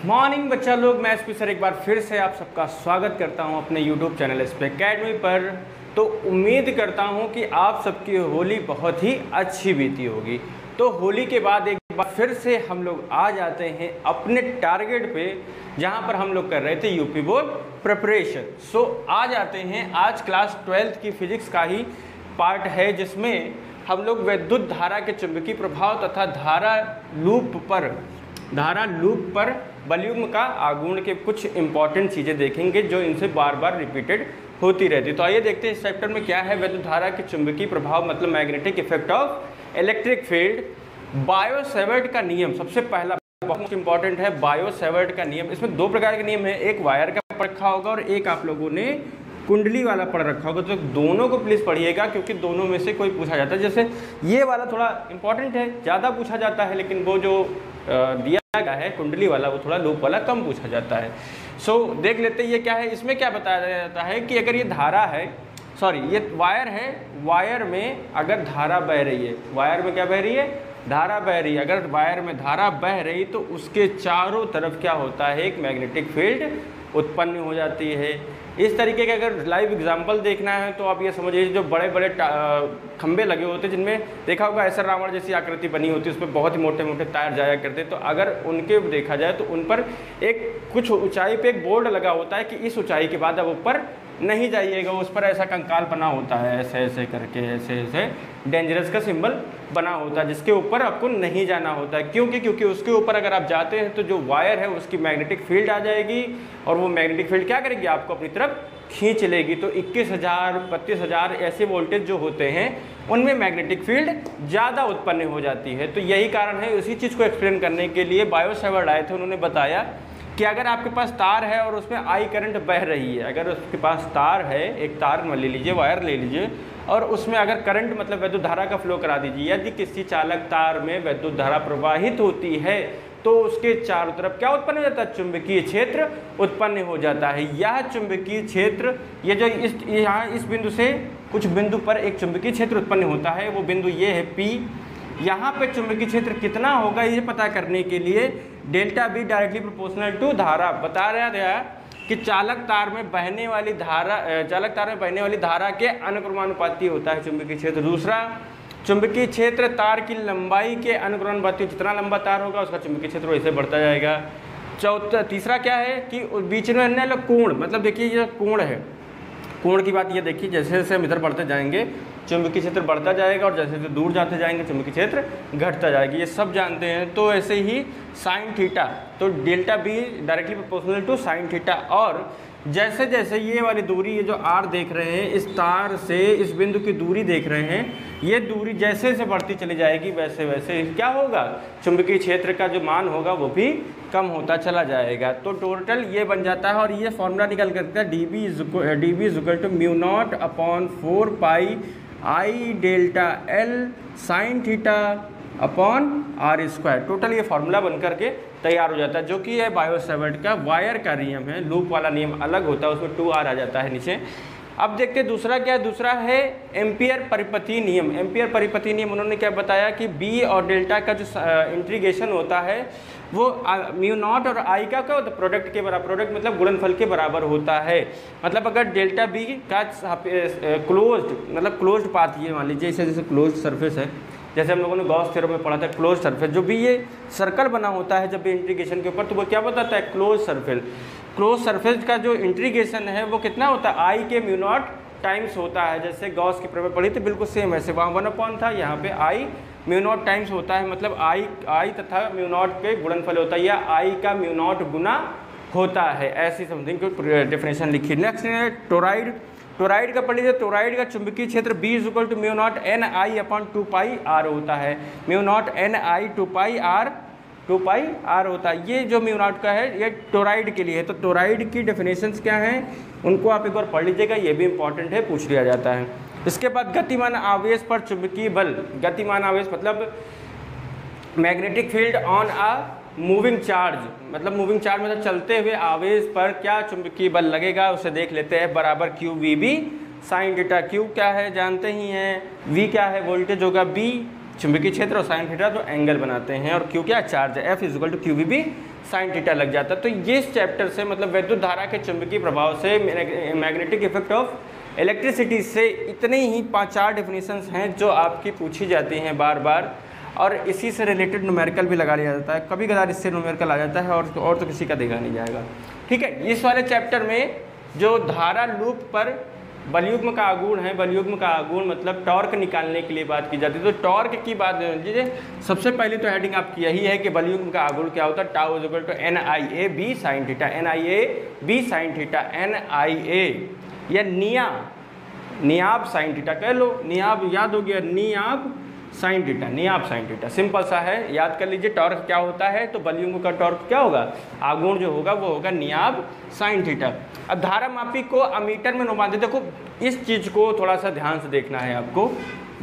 Morning बच्चा लोग, मैं एसपी सर एक बार फिर से आप सबका स्वागत करता हूं अपने यूट्यूब चैनल एसपी अकेडमी पर। तो उम्मीद करता हूं कि आप सबकी होली बहुत ही अच्छी बीती होगी। तो होली के बाद एक बार फिर से हम लोग आ जाते हैं अपने टारगेट पे, जहां पर हम लोग कर रहे थे यूपी बोर्ड प्रिपरेशन। सो आ जाते हैं, आज क्लास 12th की फिजिक्स का ही पार्ट है, जिसमें हम लोग विद्युत धारा के चुंबकीय प्रभाव तथा धारा लूप पर वॉल्यूम का आघूर्ण के कुछ इंपॉर्टेंट चीज़ें देखेंगे जो इनसे बार बार रिपीटेड होती रहती। तो आइए देखते हैं इस चैप्टर में क्या है। विद्युत धारा के चुंबकीय प्रभाव मतलब magnetic effect of electric field. Biot-Savart का नियम सबसे पहला बहुत इंपॉर्टेंट है। बायो-सेवर्ट का नियम, इसमें दो प्रकार के नियम है, एक वायर का पढ़ रखा होगा और एक आप लोगों ने कुंडली वाला पढ़ रखा होगा। तो दोनों को प्लीज़ पढ़िएगा, क्योंकि दोनों में से कोई पूछा जाता है। जैसे ये वाला थोड़ा इंपॉर्टेंट है, ज़्यादा पूछा जाता है, लेकिन वो जो दिया गया है कुंडली वाला, वो थोड़ा लूप वाला कम पूछा जाता है। सो देख लेते हैं ये क्या है। इसमें क्या बताया जाता है कि अगर ये धारा है, ये वायर है, वायर में अगर धारा बह रही है, वायर में क्या बह रही है, धारा बह रही है। अगर वायर में धारा बह रही तो उसके चारों तरफ क्या होता है, एक मैग्नेटिक फील्ड उत्पन्न हो जाती है। इस तरीके के अगर लाइव एग्जांपल देखना है तो आप ये समझिए, जो बड़े बड़े खंबे लगे होते हैं, जिनमें देखा होगा ऐसा रावण जैसी आकृति बनी होती है, उसमें बहुत ही मोटे मोटे तार जाया करते हैं। तो अगर उनके देखा जाए तो उन पर एक कुछ ऊंचाई पे एक बोर्ड लगा होता है कि इस ऊंचाई के बाद अब ऊपर नहीं जाइएगा। उस पर ऐसा कंकाल बना होता है, ऐसे ऐसे करके, ऐसे ऐसे डेंजरस का सिंबल बना होता है, जिसके ऊपर आपको नहीं जाना होता है। क्योंकि उसके ऊपर अगर आप जाते हैं तो जो वायर है उसकी मैग्नेटिक फील्ड आ जाएगी, और वो मैग्नेटिक फील्ड क्या करेगी, आपको अपनी तरफ खींच लेगी। तो 21,000 32,000 ऐसे वोल्टेज जो होते हैं उनमें मैग्नेटिक फील्ड ज़्यादा उत्पन्न हो जाती है। तो यही कारण है, उसी चीज़ को एक्सप्लेन करने के लिए बायो-सेवर्ट आए थे। उन्होंने बताया कि अगर आपके पास तार है और उसमें आई करंट बह रही है, अगर उसके पास तार है, एक तार ले लीजिए, वायर ले लीजिए, और उसमें अगर करंट मतलब विद्युत धारा का फ्लो करा दीजिए। यदि किसी चालक तार में विद्युत धारा प्रवाहित होती है तो उसके चारों तरफ क्या उत्पन्न हो जाता है, चुंबकीय क्षेत्र उत्पन्न हो जाता है। यह चुंबकीय क्षेत्र, ये जो यहाँ इस बिंदु से कुछ बिंदु पर एक चुंबकीय क्षेत्र उत्पन्न होता है, वो बिंदु ये है P। यहाँ पे चुंबकीय क्षेत्र कितना होगा ये पता करने के लिए delta B directly proportional to धारा बता रहा था कि चालक तार में बहने वाली धारा के अनुक्रमानुपाती होता है चुंबकीय क्षेत्र। दूसरा, चुंबकीय क्षेत्र तार की लंबाई के अनुक्रमानुपाती, जितना लंबा तार होगा उसका चुंबकीय क्षेत्र वैसे बढ़ता जाएगा। तीसरा क्या है कि बीच में कोण, मतलब देखिए ये कोण है, कोण की बात ये देखिए, जैसे जैसे हम इधर बढ़ते जाएंगे चुंबकीय क्षेत्र बढ़ता जाएगा, और जैसे जैसे दूर जाते जाएंगे चुंबकीय क्षेत्र घटता जाएगा। ये सब जानते हैं। तो ऐसे ही साइन थीटा, तो delta B directly proportional to sine theta. और जैसे जैसे ये वाली दूरी, ये जो आर देख रहे हैं, इस तार से इस बिंदु की दूरी देख रहे हैं, ये दूरी जैसे जैसे बढ़ती चली जाएगी वैसे वैसे क्या होगा, चुंबकीय क्षेत्र का जो मान होगा वो भी कम होता चला जाएगा। तो टोटल ये बन जाता है, और ये फॉर्मूला निकल करता है dB equal to mu naught upon 4 pi I delta L sine theta upon R square. Total ये फार्मूला बन करके तैयार हो जाता है, जो कि है बायो-सेवर्ट का वायर का नियम है। लूप वाला नियम अलग होता है, उसमें 2R आ जाता है नीचे। अब देखते हैं दूसरा क्या है। दूसरा है एम्पियर परिपथी नियम। एम्पियर परिपथी नियम उन्होंने क्या बताया कि बी और डेल्टा का जो इंटीग्रेशन होता है वो म्यू नॉट और आई का क्या होता है, प्रोडक्ट के बराबर, प्रोडक्ट मतलब गुणनफल के बराबर होता है। मतलब अगर डेल्टा बी का क्लोज्ड मतलब क्लोज्ड पाथ, ये मान लीजिए जैसे क्लोज्ड सरफेस है, जैसे हम लोगों ने गॉस थ्योरम में पढ़ा था, क्लोज सरफेस, जो भी ये सर्कल बना होता है जब भी इंटीग्रेशन के ऊपर, तो वो क्या बताता है, क्लोज सरफेस। क्लोज सरफेस का जो इंटीग्रेशन है वो कितना होता है, आई के म्यू नॉट टाइम्स होता है। जैसे गॉस की प्रमेय पढ़ी थी, बिल्कुल सेम ऐसे, वहाँ 1 था, यहाँ पे आई म्यू नॉट टाइम्स होता है। मतलब आई तथा म्यू नॉट पे गुणनफल होता है, या आई का म्यू नॉट गुना होता है, ऐसी समथिंग को डेफिनेशन लिखी। नेक्स्ट है टोराइड। टोराइड का पढ़ लीजिए। टोराइड का चुंबकीय क्षेत्र B equal to mu naught N I upon 2 pi R होता है। Mu naught N I 2 pi R होता है। ये जो म्यू नॉट का है ये टोराइड के लिए है। तो टोराइड की डेफिनेशंस क्या हैं उनको आप एक बार पढ़ लीजिएगा, ये भी इंपॉर्टेंट है, पूछ लिया जाता है। इसके बाद गतिमान आवेश पर चुंबकीय बल। गतिमान आवेश मतलब magnetic field on a moving charge, मतलब मूविंग चार्ज मतलब चलते हुए आवेश पर क्या चुंबकीय बल लगेगा, उसे देख लेते हैं। बराबर q v B sine theta. Q क्या है जानते ही हैं, वी क्या है वोल्टेज होगा, बी चुंबकीय क्षेत्र और साइन थीटा तो एंगल बनाते हैं, और क्यू क्या चार्ज है, F is equal to q v B sine theta लग जाता है। तो ये इस चैप्टर से मतलब वैद्युत धारा के चुंबकीय प्रभाव से मैग्नेटिक इफेक्ट ऑफ इलेक्ट्रिसिटी से इतने ही 5-4 डेफिनेशंस हैं जो आपकी पूछी जाती हैं बार बार, और इसी से रिलेटेड न्यूमेरिकल भी लगा लिया जाता है, कभी कभार इससे न्यूमेरिकल आ जाता है और तो किसी का देखा नहीं जाएगा। ठीक है, इस वाले चैप्टर में जो धारा लूप पर बलयुग्म का आघूर्ण है, बलयुग्म का आघूर्ण मतलब टॉर्क निकालने के लिए बात की जाती है। तो टॉर्क की बात लीजिए, सबसे पहले तो हेडिंग आपकी यही है कि बलयुग्म का आघूर्ण क्या होता है, tau is equal to NIA B sin theta, NIA B sin theta, NIA या नियाब साइन थीटा कह लो, नियाब याद हो गया, नियाब साइन थीटा, नियाब साइन थीटा, सिंपल सा है, याद कर लीजिए। टॉर्क क्या होता है, तो बलयुग्म का टॉर्क क्या होगा, आघूर्ण जो होगा वो होगा नियाब साइन थीटा। अब धारामापी को अमीटर में नुमाते, देखो इस चीज़ को थोड़ा सा ध्यान से देखना है आपको,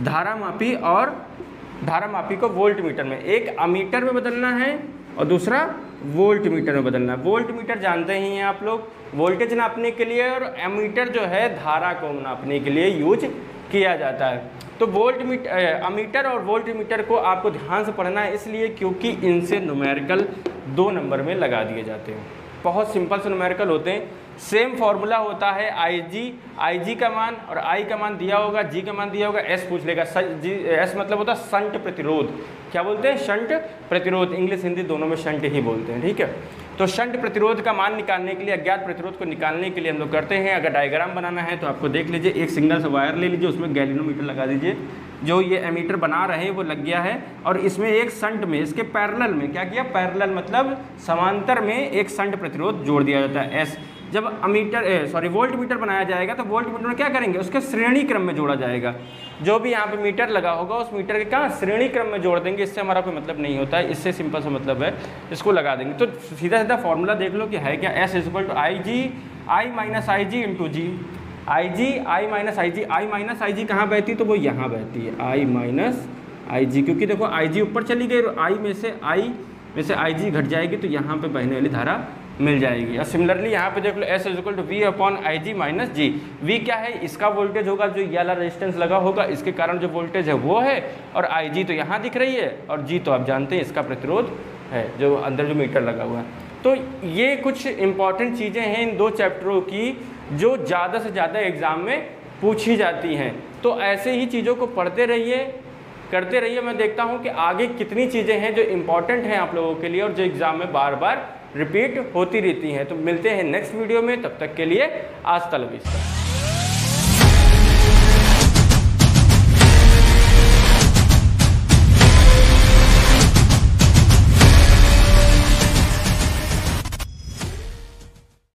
धारामापी और धारामापी को वोल्ट मीटर में, एक अमीटर में बदलना है और दूसरा वोल्ट मीटर में बदलना है। वोल्ट मीटर जानते ही हैं आप लोग, वोल्टेज नापने के लिए, और एमीटर जो है धारा को नापने के लिए यूज किया जाता है। तो वोल्ट मीटर, अमीटर और वोल्ट मीटर को आपको ध्यान से पढ़ना है, इसलिए क्योंकि इनसे न्यूमेरिकल 2 नंबर में लगा दिए जाते हैं। बहुत सिंपल से न्यूमेरिकल होते हैं, सेम फॉर्मूला होता है IG का मान, और I का मान दिया होगा, G का मान दिया होगा, S पूछ लेगा। S मतलब होता है शंट प्रतिरोध, क्या बोलते हैं, शंट प्रतिरोध, इंग्लिश हिंदी दोनों में शंट ही बोलते हैं। ठीक है, तो शंट प्रतिरोध का मान निकालने के लिए, अज्ञात प्रतिरोध को निकालने के लिए हम लोग करते हैं, अगर डायग्राम बनाना है तो आपको देख लीजिए, एक सिंगल सा वायर ले लीजिए, उसमें गैल्वेनोमीटर लगा दीजिए, जो ये एमीटर बना रहे हैं वो लग गया है, और इसमें एक शंट में, इसके पैरेलल में क्या किया, पैरेलल मतलब समांतर में एक शंट प्रतिरोध जोड़ दिया जाता है S। जब वोल्ट मीटर बनाया जाएगा तो वोल्ट मीटर में क्या करेंगे, उसके श्रेणी क्रम में जोड़ा जाएगा, जो भी यहाँ पे मीटर लगा होगा उस मीटर के कहाँ श्रेणी क्रम में जोड़ देंगे, इससे हमारा कोई मतलब नहीं होता है, इससे सिंपल सा मतलब है, इसको लगा देंगे। तो सीधा सीधा फॉर्मूला देख लो कि है क्या, S equal to I minus IG into g, I minus IG कहाँ बहती है, तो वो यहाँ बहती है, I माइनस IG, क्योंकि देखो IG ऊपर चली गई, I में से IG घट जाएगी, तो यहाँ पे बहने वाली धारा मिल जाएगी। और सिमिलरली यहाँ पे देख लो S equal to V upon IG minus G, V क्या है, इसका वोल्टेज होगा, जो ये वाला रेजिस्टेंस लगा होगा इसके कारण जो वोल्टेज है वो है, और IG तो यहाँ दिख रही है, और G तो आप जानते हैं इसका प्रतिरोध है, जो अंदर जो मीटर लगा हुआ है। तो ये कुछ इंपॉर्टेंट चीज़ें हैं इन 2 चैप्टरों की, जो ज़्यादा से ज़्यादा एग्ज़ाम में पूछी जाती हैं। तो ऐसे ही चीज़ों को पढ़ते रहिए, करते रहिए। मैं देखता हूँ कि आगे कितनी चीज़ें हैं जो इम्पॉर्टेंट हैं आप लोगों के लिए, और जो एग्ज़ाम में बार बार रिपीट होती रहती हैं। तो मिलते हैं नेक्स्ट वीडियो में, तब तक के लिए आज तलविस्ता।